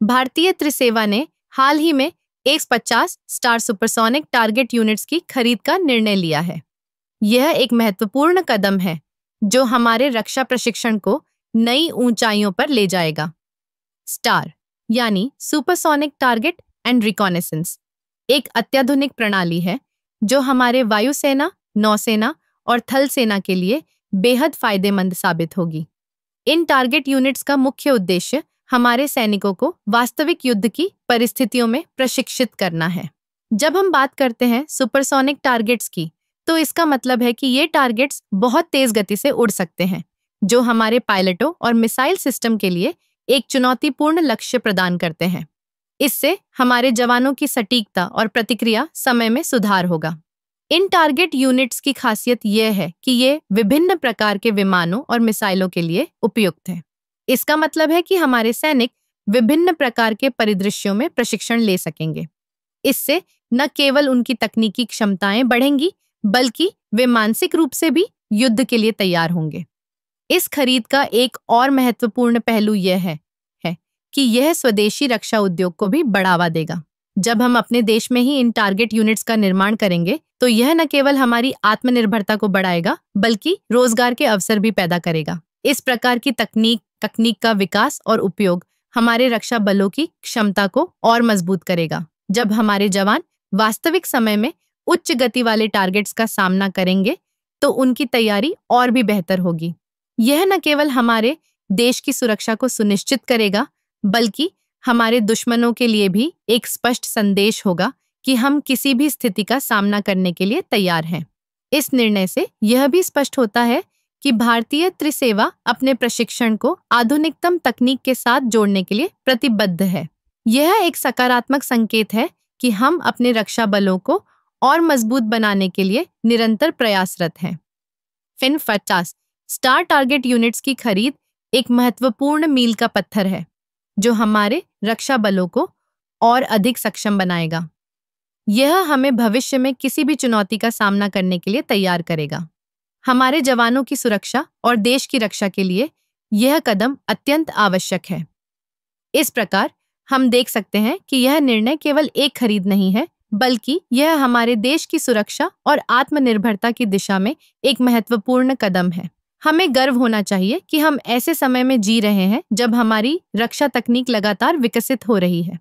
भारतीय त्रिसेवा ने हाल ही में X-50 star supersonic target units की खरीद का निर्णय लिया है। यह एक महत्वपूर्ण कदम है जो हमारे रक्षा प्रशिक्षण को नई ऊंचाइयों पर ले जाएगा। स्टार यानी सुपरसोनिक टारगेट एंड रिकॉनेसेंस एक अत्याधुनिक प्रणाली है जो हमारे वायुसेना, नौसेना और थल सेना के लिए बेहद फायदेमंद साबित होगी। इन टारगेट यूनिट्स का मुख्य उद्देश्य हमारे सैनिकों को वास्तविक युद्ध की परिस्थितियों में प्रशिक्षित करना है। जब हम बात करते हैं सुपरसोनिक टारगेट्स की, तो इसका मतलब है कि ये टारगेट्स बहुत तेज गति से उड़ सकते हैं, जो हमारे पायलटों और मिसाइल सिस्टम के लिए एक चुनौतीपूर्ण लक्ष्य प्रदान करते हैं। इससे हमारे जवानों की सटीकता और प्रतिक्रिया समय में सुधार होगा। इन टारगेट यूनिट्स की खासियत यह है कि ये विभिन्न प्रकार के विमानों और मिसाइलों के लिए उपयुक्त हैं। इसका मतलब है कि हमारे सैनिक विभिन्न प्रकार के परिदृश्यों में प्रशिक्षण ले सकेंगे। इससे न केवल उनकी तकनीकी क्षमताएं बढ़ेंगी, बल्कि वे मानसिक रूप से भी युद्ध के लिए तैयार होंगे। इस खरीद का एक और महत्वपूर्ण पहलू यह है कि यह स्वदेशी रक्षा उद्योग को भी बढ़ावा देगा। जब हम अपने देश में ही इन टारगेट यूनिट्स का निर्माण करेंगे, तो यह न केवल हमारी आत्मनिर्भरता को बढ़ाएगा, बल्कि रोजगार के अवसर भी पैदा करेगा। इस प्रकार की तकनीक का विकास और उपयोग हमारे रक्षा बलों की क्षमता को और मजबूत करेगा। जब हमारे जवान वास्तविक समय में उच्च गति वाले टारगेट्स का सामना करेंगे, तो उनकी तैयारी और भी बेहतर होगी। यह न केवल हमारे देश की सुरक्षा को सुनिश्चित करेगा, बल्कि हमारे दुश्मनों के लिए भी एक स्पष्ट संदेश होगा कि हम किसी भी स्थिति का सामना करने के लिए तैयार हैं। इस निर्णय से यह भी स्पष्ट होता है कि भारतीय त्रिसेवा अपने प्रशिक्षण को आधुनिकतम तकनीक के साथ जोड़ने के लिए प्रतिबद्ध है। यह एक सकारात्मक संकेत है कि हम अपने रक्षा बलों को और मजबूत बनाने के लिए निरंतर प्रयासरत हैं। X-50 स्टार टारगेट यूनिट्स की खरीद एक महत्वपूर्ण मील का पत्थर है, जो हमारे रक्षा बलों को और अधिक सक्षम बनाएगा। यह हमें भविष्य में किसी भी चुनौती का सामना करने के लिए तैयार करेगा। हमारे जवानों की सुरक्षा और देश की रक्षा के लिए यह कदम अत्यंत आवश्यक है। इस प्रकार हम देख सकते हैं कि यह निर्णय केवल एक खरीद नहीं है, बल्कि यह हमारे देश की सुरक्षा और आत्मनिर्भरता की दिशा में एक महत्वपूर्ण कदम है। हमें गर्व होना चाहिए कि हम ऐसे समय में जी रहे हैं जब हमारी रक्षा तकनीक लगातार विकसित हो रही है।